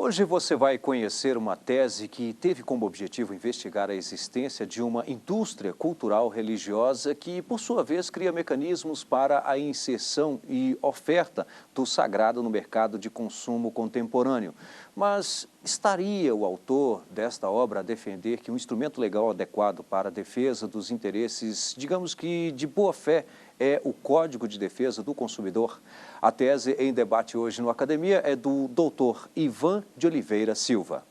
Hoje você vai conhecer uma tese que teve como objetivo investigar a existência de uma indústria cultural religiosa que, por sua vez, cria mecanismos para a inserção e oferta do sagrado no mercado de consumo contemporâneo. Mas estaria o autor desta obra a defender que um instrumento legal adequado para a defesa dos interesses, digamos que de boa-fé, é o Código de Defesa do Consumidor? A tese em debate hoje no Academia é do Dr. Ivan de Oliveira Silva.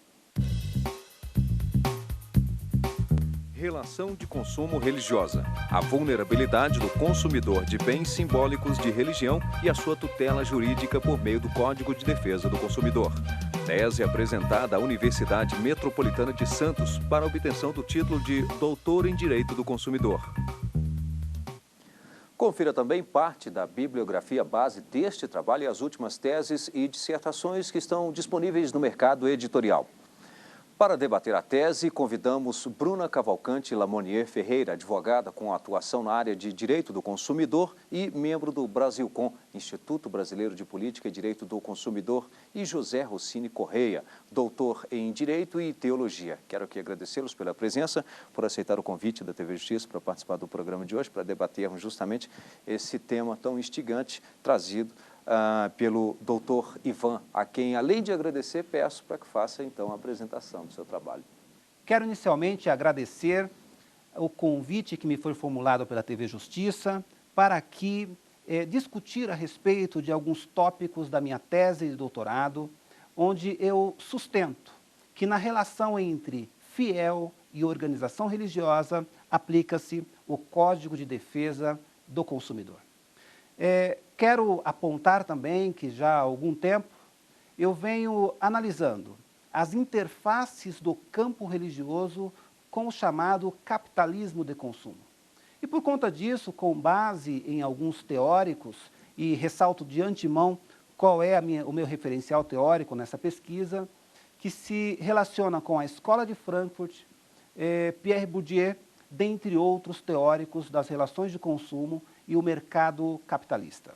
Relação de consumo religiosa, a vulnerabilidade do consumidor de bens simbólicos de religião e a sua tutela jurídica por meio do Código de Defesa do Consumidor. Tese apresentada à Universidade Metropolitana de Santos para a obtenção do título de Doutor em Direito do Consumidor. Confira também parte da bibliografia base deste trabalho e as últimas teses e dissertações que estão disponíveis no mercado editorial. Para debater a tese, convidamos Bruna Cavalcante Lamonier Ferreira, advogada com atuação na área de Direito do Consumidor e membro do Brasilcom, Instituto Brasileiro de Política e Direito do Consumidor, e José Rossini Correia, doutor em Direito e Teologia. Quero aqui agradecê-los pela presença, por aceitar o convite da TV Justiça para participar do programa de hoje, para debatermos justamente esse tema tão instigante trazido pelo doutor Ivan, a quem, além de agradecer, peço para que faça, então, a apresentação do seu trabalho. Quero inicialmente agradecer o convite que me foi formulado pela TV Justiça para aqui discutir a respeito de alguns tópicos da minha tese de doutorado, onde eu sustento que na relação entre fiel e organização religiosa aplica-se o Código de Defesa do Consumidor. Quero apontar também que já há algum tempo eu venho analisando as interfaces do campo religioso com o chamado capitalismo de consumo. E por conta disso, com base em alguns teóricos, e ressalto de antemão qual é o meu referencial teórico nessa pesquisa, que se relaciona com a Escola de Frankfurt, Pierre Bourdieu, dentre outros teóricos das relações de consumo e o mercado capitalista.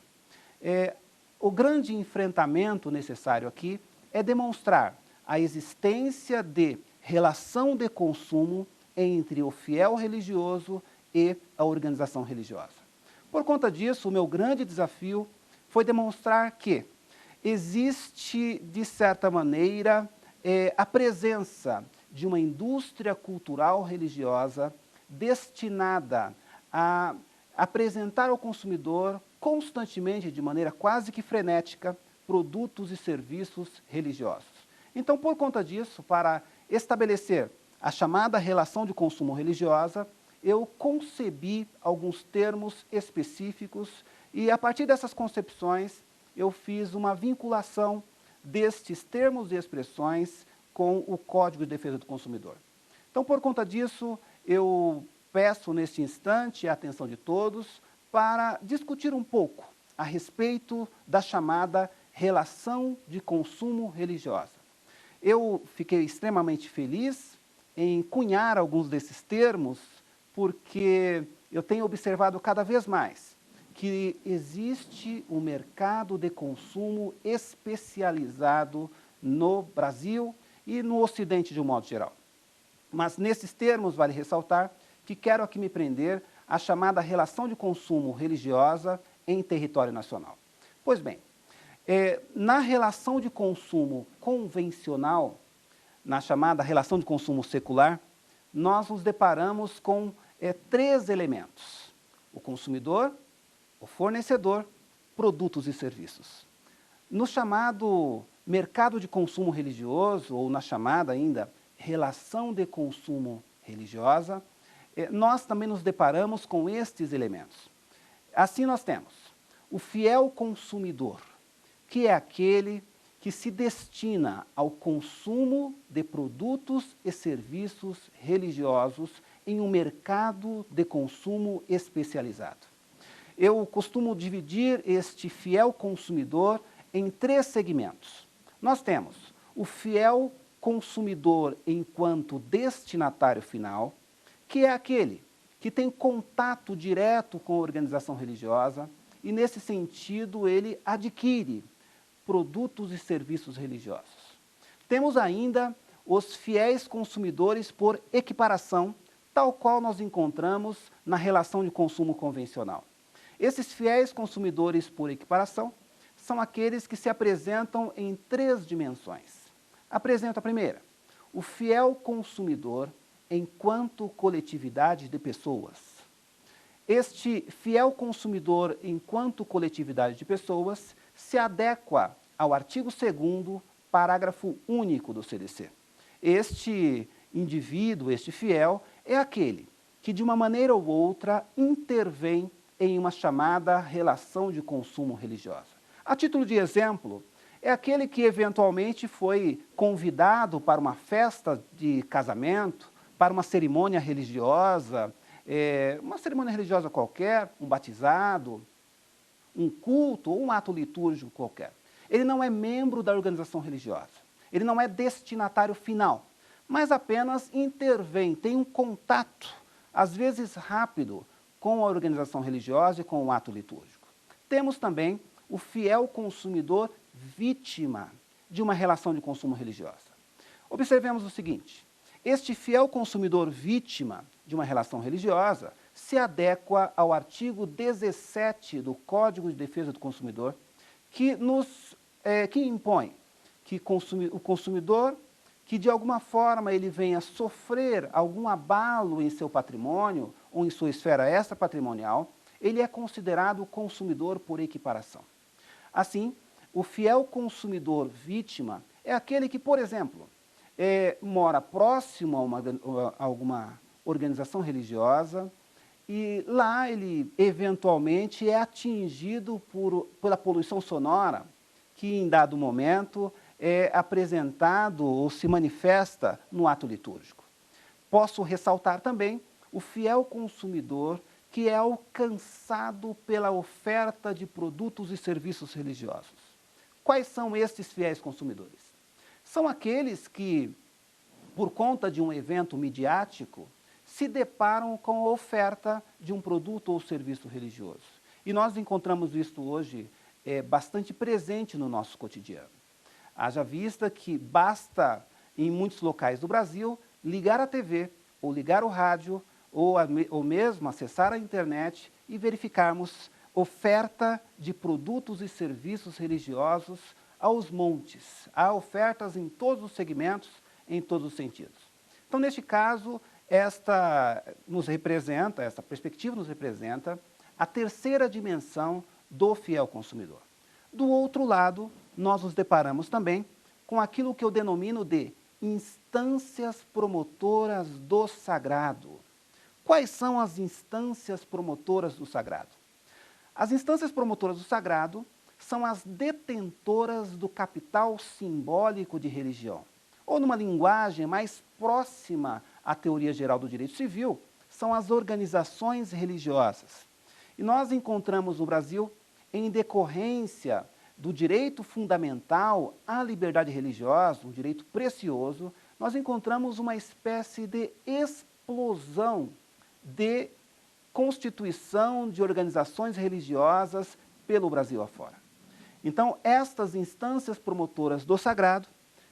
O grande enfrentamento necessário aqui é demonstrar a existência de relação de consumo entre o fiel religioso e a organização religiosa. Por conta disso, o meu grande desafio foi demonstrar que existe, de certa maneira, a presença de uma indústria cultural religiosa destinada a apresentar ao consumidor constantemente, de maneira quase que frenética, produtos e serviços religiosos. Então, por conta disso, para estabelecer a chamada relação de consumo religiosa, eu concebi alguns termos específicos e, a partir dessas concepções, eu fiz uma vinculação destes termos e expressões com o Código de Defesa do Consumidor. Então, por conta disso, eu peço neste instante a atenção de todos para discutir um pouco a respeito da chamada relação de consumo religiosa. Eu fiquei extremamente feliz em cunhar alguns desses termos, porque eu tenho observado cada vez mais que existe um mercado de consumo especializado no Brasil e no Ocidente de um modo geral. Mas nesses termos vale ressaltar que quero aqui me prender à chamada relação de consumo religiosa em território nacional. Pois bem, na relação de consumo convencional, na chamada relação de consumo secular, nós nos deparamos com três elementos: o consumidor, o fornecedor, produtos e serviços. No chamado mercado de consumo religioso, ou na chamada ainda relação de consumo religiosa, nós também nos deparamos com estes elementos. Assim nós temos o fiel consumidor, que é aquele que se destina ao consumo de produtos e serviços religiosos em um mercado de consumo especializado. Eu costumo dividir este fiel consumidor em três segmentos. Nós temos o fiel consumidor enquanto destinatário final, que é aquele que tem contato direto com a organização religiosa e, nesse sentido, ele adquire produtos e serviços religiosos. Temos ainda os fiéis consumidores por equiparação, tal qual nós encontramos na relação de consumo convencional. Esses fiéis consumidores por equiparação são aqueles que se apresentam em 3 dimensões. Apresento a primeira, o fiel consumidor enquanto coletividade de pessoas. Este fiel consumidor enquanto coletividade de pessoas se adequa ao artigo 2º, parágrafo único do CDC. Este indivíduo, este fiel, é aquele que de uma maneira ou outra intervém em uma chamada relação de consumo religiosa. A título de exemplo, é aquele que eventualmente foi convidado para uma festa de casamento, para uma cerimônia religiosa qualquer, um batizado, um culto ou um ato litúrgico qualquer. Ele não é membro da organização religiosa, ele não é destinatário final, mas apenas intervém, tem um contato, às vezes rápido, com a organização religiosa e com o ato litúrgico. Temos também o fiel consumidor vítima de uma relação de consumo religiosa. Observemos o seguinte, este fiel consumidor vítima de uma relação religiosa se adequa ao artigo 17 do Código de Defesa do Consumidor, que impõe que o consumidor que de alguma forma ele venha sofrer algum abalo em seu patrimônio ou em sua esfera extrapatrimonial, ele é considerado consumidor por equiparação. Assim, o fiel consumidor vítima é aquele que, por exemplo, mora próximo a alguma organização religiosa e lá ele eventualmente é atingido pela poluição sonora que em dado momento é apresentado ou se manifesta no ato litúrgico. Posso ressaltar também o fiel consumidor que é alcançado pela oferta de produtos e serviços religiosos. Quais são estes fiéis consumidores? São aqueles que, por conta de um evento midiático, se deparam com a oferta de um produto ou serviço religioso. E nós encontramos isso hoje bastante presente no nosso cotidiano. Haja vista que basta, em muitos locais do Brasil, ligar a TV, ou ligar o rádio, ou mesmo acessar a internet e verificarmos oferta de produtos e serviços religiosos aos montes. Há ofertas em todos os segmentos, em todos os sentidos. Então, neste caso, esta perspectiva nos representa a terceira dimensão do fiel consumidor. Do outro lado, nós nos deparamos também com aquilo que eu denomino de instâncias promotoras do sagrado. Quais são as instâncias promotoras do sagrado? As instâncias promotoras do sagrado são as detentoras do capital simbólico de religião. Ou numa linguagem mais próxima à teoria geral do direito civil, são as organizações religiosas. E nós encontramos no Brasil, em decorrência do direito fundamental à liberdade religiosa, um direito precioso, nós encontramos uma espécie de explosão de constituição de organizações religiosas pelo Brasil afora. Então, estas instâncias promotoras do sagrado,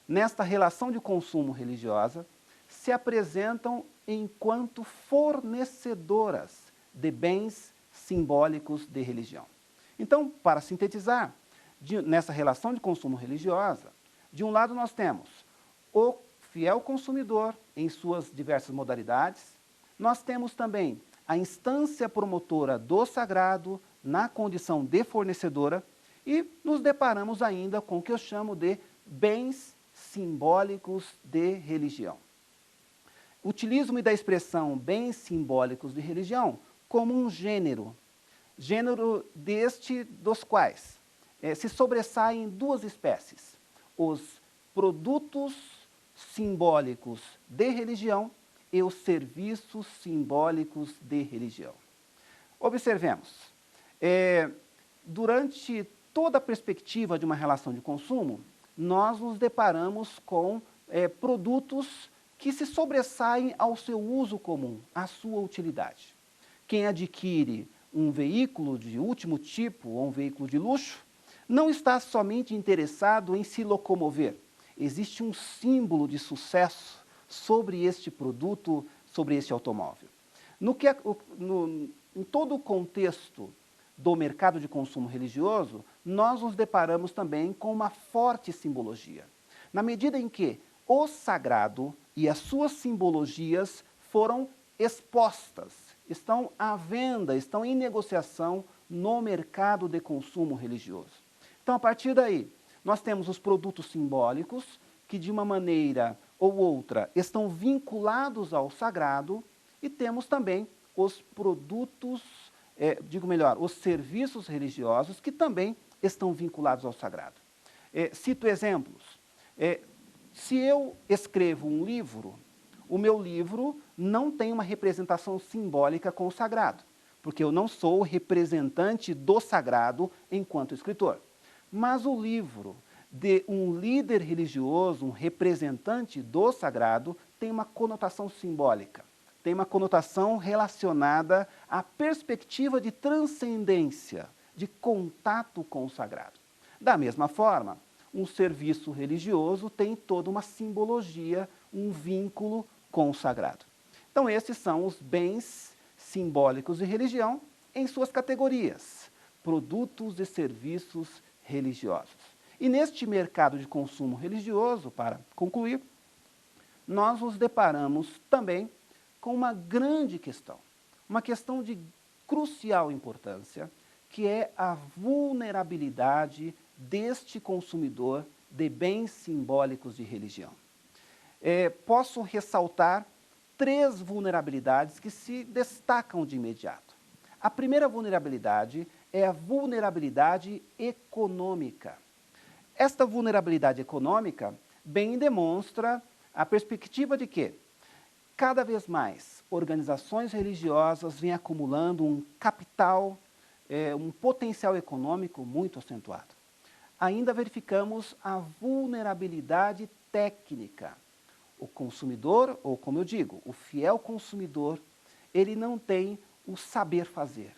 nesta relação de consumo religiosa, se apresentam enquanto fornecedoras de bens simbólicos de religião. Então, para sintetizar, nessa relação de consumo religiosa, de um lado nós temos o fiel consumidor em suas diversas modalidades, nós temos também a instância promotora do sagrado na condição de fornecedora e nos deparamos ainda com o que eu chamo de bens simbólicos de religião. Utilizo-me da expressão bens simbólicos de religião como um gênero dos quais se sobressaem duas espécies, os produtos simbólicos de religião e os serviços simbólicos de religião. Observemos, durante toda a perspectiva de uma relação de consumo, nós nos deparamos com produtos que se sobressaem ao seu uso comum, à sua utilidade. Quem adquire um veículo de último tipo ou um veículo de luxo, não está somente interessado em se locomover, existe um símbolo de sucesso sobre este produto, sobre este automóvel. Em todo o contexto do mercado de consumo religioso, nós nos deparamos também com uma forte simbologia. Na medida em que o sagrado e as suas simbologias foram expostas, estão à venda, estão em negociação no mercado de consumo religioso. Então, a partir daí, nós temos os produtos simbólicos que, de uma maneira ou outra, estão vinculados ao sagrado, e temos também os produtos, os serviços religiosos que também estão vinculados ao sagrado. Cito exemplos. Se eu escrevo um livro, o meu livro não tem uma representação simbólica com o sagrado, porque eu não sou o representante do sagrado enquanto escritor. Mas o livro de um líder religioso, um representante do sagrado, tem uma conotação simbólica, tem uma conotação relacionada à perspectiva de transcendência, de contato com o sagrado. Da mesma forma, um serviço religioso tem toda uma simbologia, um vínculo com o sagrado. Então, esses são os bens simbólicos de religião em suas categorias, produtos e serviços religiosos. E neste mercado de consumo religioso, para concluir, nós nos deparamos também com uma grande questão, uma questão de crucial importância, que é a vulnerabilidade deste consumidor de bens simbólicos de religião. Posso ressaltar 3 vulnerabilidades que se destacam de imediato. A primeira vulnerabilidade é a vulnerabilidade econômica. Esta vulnerabilidade econômica bem demonstra a perspectiva de que, cada vez mais, organizações religiosas vêm acumulando um capital, um potencial econômico muito acentuado. Ainda verificamos a vulnerabilidade técnica. O consumidor, ou como eu digo, o fiel consumidor, ele não tem o saber fazer.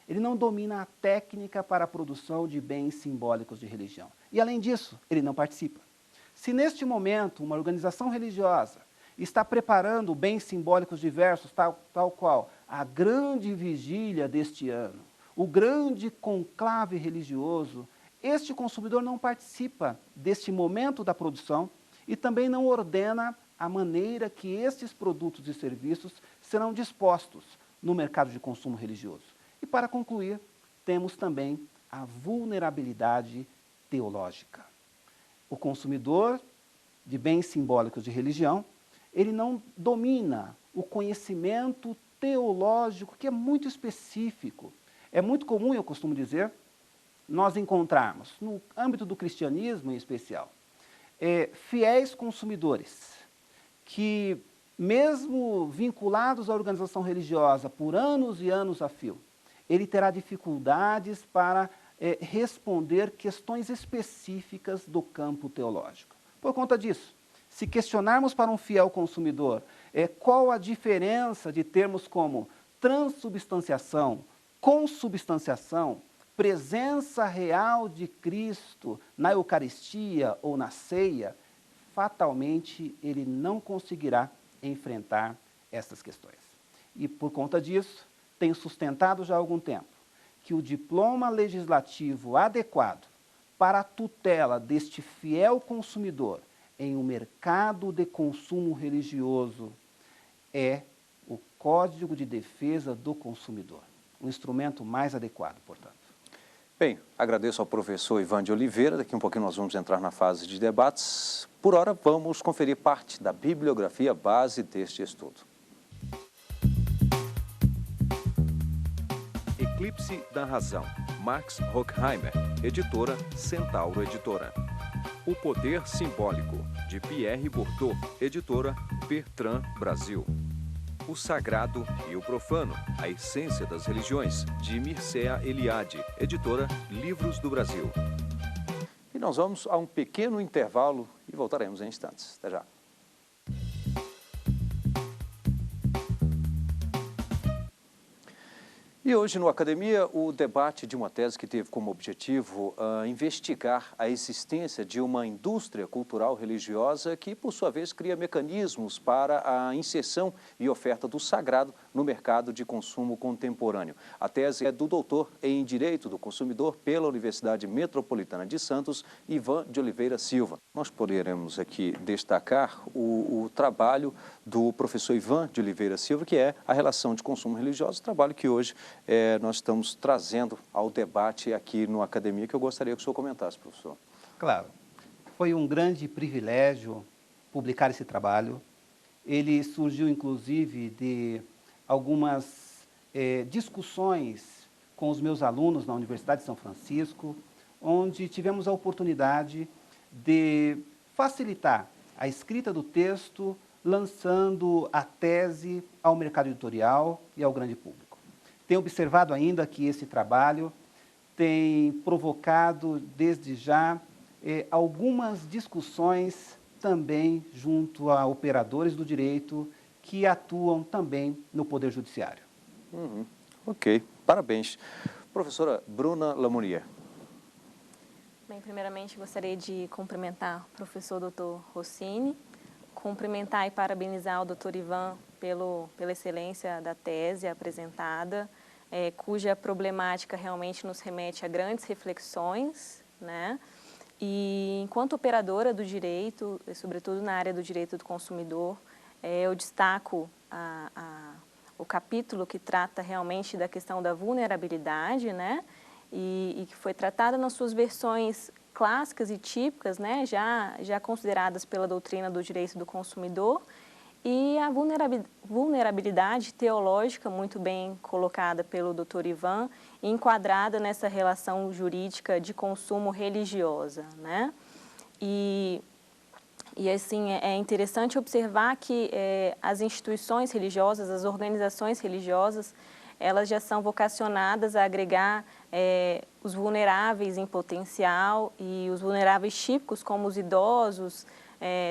Ele não domina a técnica para a produção de bens simbólicos de religião. E, além disso, ele não participa. Se neste momento uma organização religiosa está preparando bens simbólicos diversos, tal qual a grande vigília deste ano, o grande conclave religioso, este consumidor não participa deste momento da produção e também não ordena a maneira que estes produtos e serviços serão dispostos no mercado de consumo religioso. E, para concluir, temos também a vulnerabilidade teológica. O consumidor de bens simbólicos de religião, ele não domina o conhecimento teológico, que é muito específico. É muito comum, eu costumo dizer, nós encontrarmos, no âmbito do cristianismo em especial, fiéis consumidores que, mesmo vinculados à organização religiosa por anos e anos a fio, ele terá dificuldades para responder questões específicas do campo teológico. Por conta disso, se questionarmos para um fiel consumidor qual a diferença de termos como transubstanciação, consubstanciação, presença real de Cristo na Eucaristia ou na ceia, fatalmente ele não conseguirá enfrentar essas questões. E, por conta disso, tenho sustentado já há algum tempo que o diploma legislativo adequado para a tutela deste fiel consumidor em um mercado de consumo religioso é o Código de Defesa do Consumidor, um instrumento mais adequado, portanto. Bem, agradeço ao professor Ivan de Oliveira. Daqui um pouquinho nós vamos entrar na fase de debates. Por hora, vamos conferir parte da bibliografia base deste estudo. Eclipse da Razão, Max Horkheimer, editora Centauro Editora. O Poder Simbólico, de Pierre Bourdieu, editora Bertrand Brasil. O Sagrado e o Profano, a Essência das Religiões, de Mircea Eliade, editora Livros do Brasil. E nós vamos a um pequeno intervalo e voltaremos em instantes. Até já. E hoje no Academia, o debate de uma tese que teve como objetivo investigar a existência de uma indústria cultural religiosa que, por sua vez, cria mecanismos para a inserção e oferta do sagrado no mercado de consumo contemporâneo. A tese é do doutor em Direito do Consumidor pela Universidade Metropolitana de Santos, Ivan de Oliveira Silva. Nós poderemos aqui destacar o trabalho do professor Ivan de Oliveira Silva, que é a relação de consumo religioso, trabalho que hoje nós estamos trazendo ao debate aqui no Academia, que eu gostaria que o senhor comentasse, professor. Claro, foi um grande privilégio publicar esse trabalho. Ele surgiu, inclusive, de algumas discussões com os meus alunos na Universidade de São Francisco, onde tivemos a oportunidade de facilitar a escrita do texto, lançando a tese ao mercado editorial e ao grande público. Tenho observado ainda que esse trabalho tem provocado, desde já, algumas discussões também junto a operadores do direito que atuam também no Poder Judiciário. Ok, parabéns. Professora Bruna Lamonier. Bem, primeiramente gostaria de cumprimentar o professor Dr. Rossini, cumprimentar e parabenizar o Dr. Ivan pela excelência da tese apresentada, cuja problemática realmente nos remete a grandes reflexões, né? E enquanto operadora do direito, sobretudo na área do direito do consumidor, eu destaco o capítulo que trata realmente da questão da vulnerabilidade, né? E que foi tratada nas suas versões clássicas e típicas, né? já consideradas pela doutrina do direito do consumidor, e a vulnerabilidade teológica, muito bem colocada pelo Dr. Ivan, enquadrada nessa relação jurídica de consumo religiosa, né? E assim, é interessante observar que as instituições religiosas, as organizações religiosas, elas já são vocacionadas a agregar os vulneráveis em potencial e os vulneráveis típicos, como os idosos,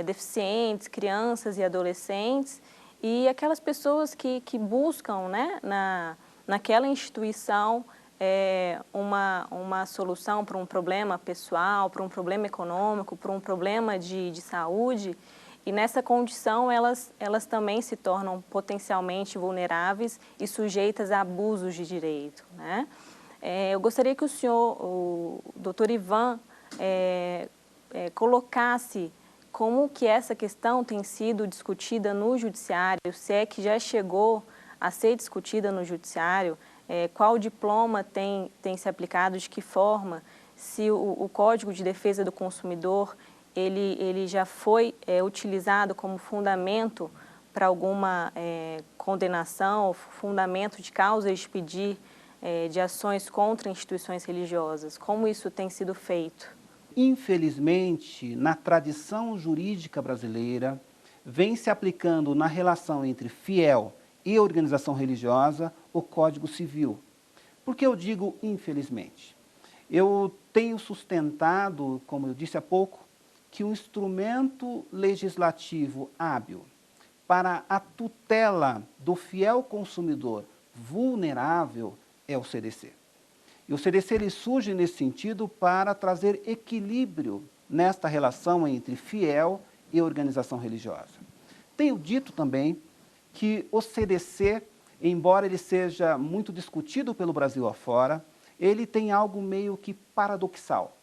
deficientes, crianças e adolescentes, e aquelas pessoas que buscam, né, naquela instituição uma solução para um problema pessoal, para um problema econômico, para um problema de saúde, e nessa condição elas também se tornam potencialmente vulneráveis e sujeitas a abusos de direito, né? Eu gostaria que o Dr. Ivan, colocasse como que essa questão tem sido discutida no judiciário, se é que já chegou a ser discutida no judiciário, qual diploma tem se aplicado, de que forma, se o Código de Defesa do Consumidor ele já foi utilizado como fundamento para alguma condenação, fundamento de causa de pedir de ações contra instituições religiosas. Como isso tem sido feito? Infelizmente, na tradição jurídica brasileira, vem se aplicando na relação entre fiel e organização religiosa o Código Civil. Por que eu digo infelizmente? Eu tenho sustentado, como eu disse há pouco, que um instrumento legislativo hábil para a tutela do fiel consumidor vulnerável é o CDC. E o CDC ele surge nesse sentido para trazer equilíbrio nesta relação entre fiel e organização religiosa. Tenho dito também que o CDC, embora ele seja muito discutido pelo Brasil afora, ele tem algo meio que paradoxal.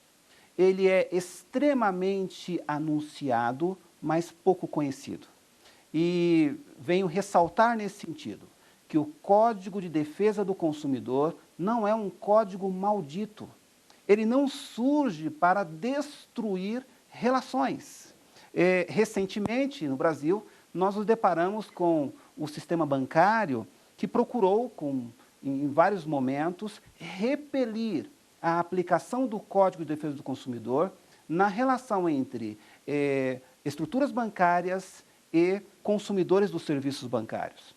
Ele é extremamente anunciado, mas pouco conhecido. E venho ressaltar nesse sentido que o Código de Defesa do Consumidor não é um código maldito. Ele não surge para destruir relações. Recentemente, no Brasil, nós nos deparamos com o sistema bancário que procurou, em vários momentos, repelir a aplicação do Código de Defesa do Consumidor na relação entre estruturas bancárias e consumidores dos serviços bancários.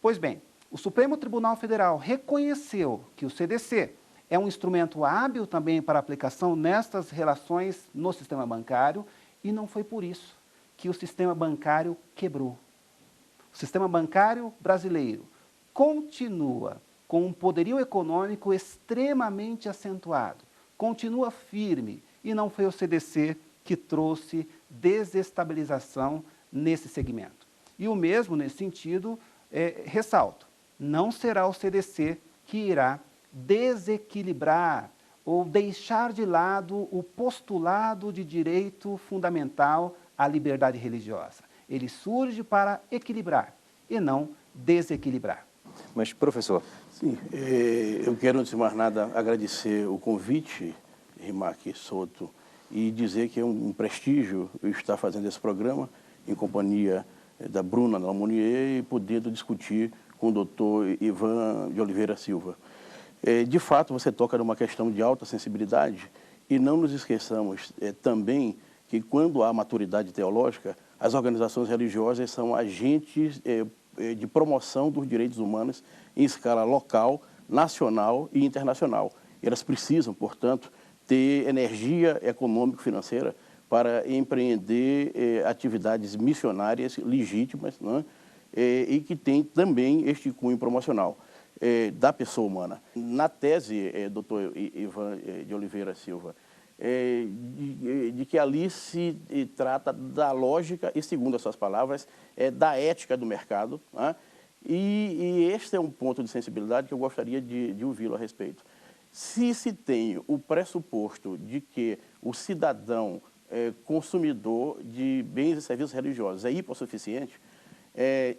Pois bem, o Supremo Tribunal Federal reconheceu que o CDC é um instrumento hábil também para aplicação nestas relações no sistema bancário, e não foi por isso que o sistema bancário quebrou. O sistema bancário brasileiro continua com um poderio econômico extremamente acentuado, continua firme e não foi o CDC que trouxe desestabilização nesse segmento. E o mesmo, nesse sentido, ressalto, não será o CDC que irá desequilibrar ou deixar de lado o postulado de direito fundamental à liberdade religiosa. Ele surge para equilibrar e não desequilibrar. Mas, professor... Sim, eu quero, antes de mais nada, agradecer o convite, Rimac Soto, e dizer que é um prestígio eu estar fazendo esse programa em companhia da Bruna Lamonier e podendo discutir com o doutor Ivan de Oliveira Silva. De fato, você toca numa questão de alta sensibilidade e não nos esqueçamos também que quando há maturidade teológica, as organizações religiosas são agentes de promoção dos direitos humanos em escala local, nacional e internacional. Elas precisam, portanto, ter energia econômico-financeira para empreender atividades missionárias legítimas, né? E que tem também este cunho promocional da pessoa humana. Na tese, doutor Ivan de Oliveira Silva, de que ali se trata da lógica e, segundo as suas palavras, da ética do mercado, né? E este é um ponto de sensibilidade que eu gostaria de ouvi-lo a respeito. Se se tem o pressuposto de que o cidadão consumidor de bens e serviços religiosos é hipossuficiente,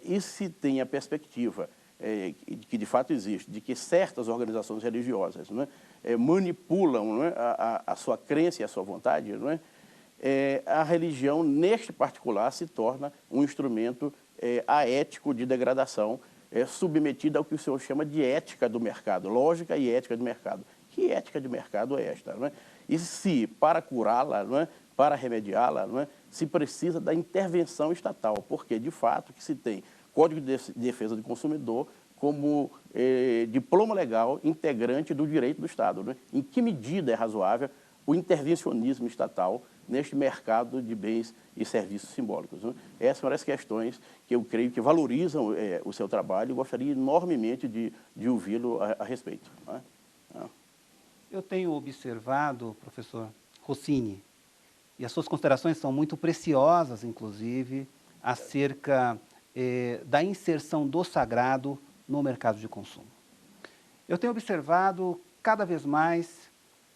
e se tem a perspectiva que de fato existe, de que certas organizações religiosas, né, manipulam, né, a sua crença e a sua vontade, né, a religião, neste particular, se torna um instrumento aético de degradação, submetida ao que o senhor chama de ética do mercado, lógica e ética do mercado. Que ética de mercado é esta? Não é? E se, para curá-la, não é, para remediá-la, não é, se precisa da intervenção estatal, porque, de fato, que se tem Código de Defesa do Consumidor como diploma legal integrante do direito do Estado. Não é? Em que medida é razoável o intervencionismo estatal neste mercado de bens e serviços simbólicos? Né? Essas são as questões que eu creio que valorizam o seu trabalho e gostaria enormemente de ouvi-lo a respeito. Né? Eu tenho observado, professor Rossini, e as suas considerações são muito preciosas, inclusive, acerca da inserção do sagrado no mercado de consumo. Eu tenho observado cada vez mais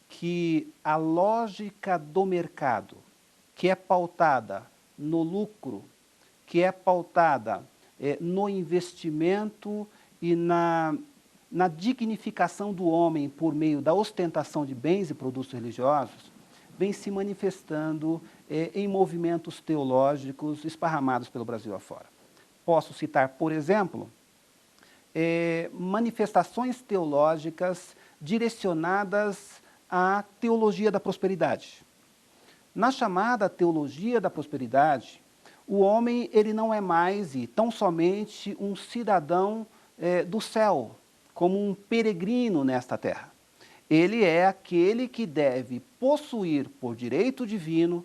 que a lógica do mercado, que é pautada no lucro, que é pautada no investimento e na dignificação do homem por meio da ostentação de bens e produtos religiosos, vem se manifestando em movimentos teológicos esparramados pelo Brasil afora. Posso citar, por exemplo, manifestações teológicas direcionadas à teologia da prosperidade. Na chamada teologia da prosperidade, o homem ele não é mais e tão somente um cidadão do céu, como um peregrino nesta terra. Ele é aquele que deve possuir por direito divino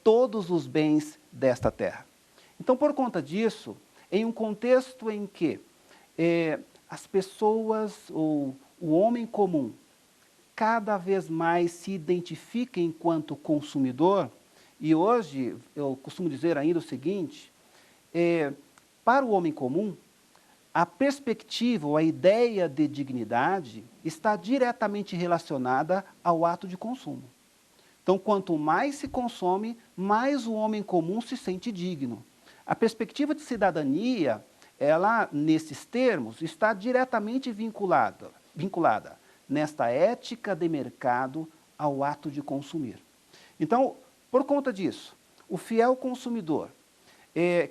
todos os bens desta terra. Então, por conta disso, em um contexto em que as pessoas, ou o homem comum, cada vez mais se identifica enquanto consumidor, e hoje eu costumo dizer ainda o seguinte, para o homem comum, a perspectiva ou a ideia de dignidade está diretamente relacionada ao ato de consumo. Então, quanto mais se consome, mais o homem comum se sente digno. A perspectiva de cidadania, ela, nesses termos, está diretamente vinculada nesta ética de mercado ao ato de consumir. Então, por conta disso, o fiel consumidor,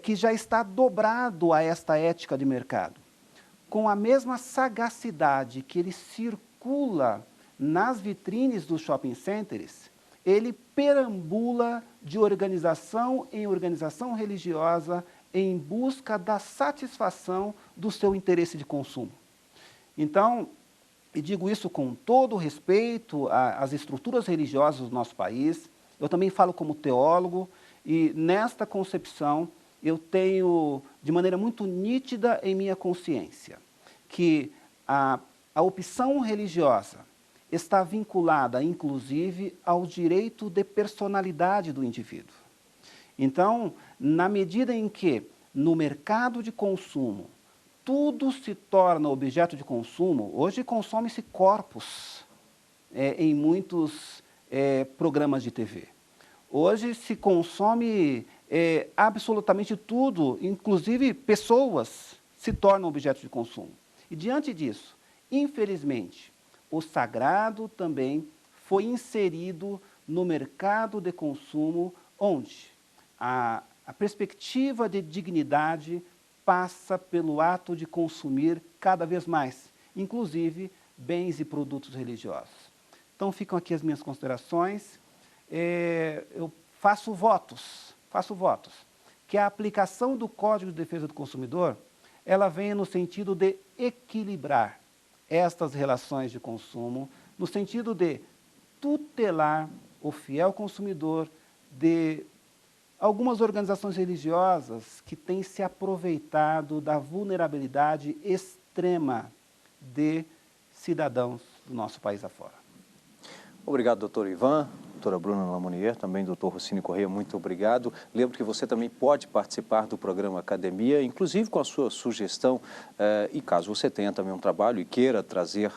que já está dobrado a esta ética de mercado, com a mesma sagacidade que ele circula nas vitrines dos shopping centers, ele perambula de organização em organização religiosa em busca da satisfação do seu interesse de consumo. Então, e digo isso com todo o respeito às estruturas religiosas do nosso país, eu também falo como teólogo, e nesta concepção eu tenho, de maneira muito nítida em minha consciência, que A opção religiosa está vinculada, inclusive, ao direito de personalidade do indivíduo. Então, na medida em que, no mercado de consumo, tudo se torna objeto de consumo, hoje consome-se corpos em muitos programas de TV. Hoje se consome absolutamente tudo, inclusive pessoas se tornam objeto de consumo. E diante disso, infelizmente, o sagrado também foi inserido no mercado de consumo, onde a perspectiva de dignidade passa pelo ato de consumir cada vez mais, inclusive bens e produtos religiosos. Então ficam aqui as minhas considerações. Eu faço votos que a aplicação do Código de Defesa do Consumidor ela venha no sentido de equilibrar estas relações de consumo, no sentido de tutelar o fiel consumidor de algumas organizações religiosas que têm se aproveitado da vulnerabilidade extrema de cidadãos do nosso país afora. Obrigado, doutor Ivan, doutora Bruna Lamonier, também doutor Rossini Corrêa, muito obrigado. Lembro que você também pode participar do programa Academia, inclusive com a sua sugestão, e caso você tenha também um trabalho e queira trazer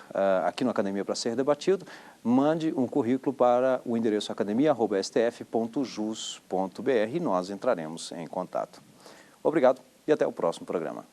aqui no Academia para ser debatido, mande um currículo para o endereço academia@stf.jus.br e nós entraremos em contato. Obrigado e até o próximo programa.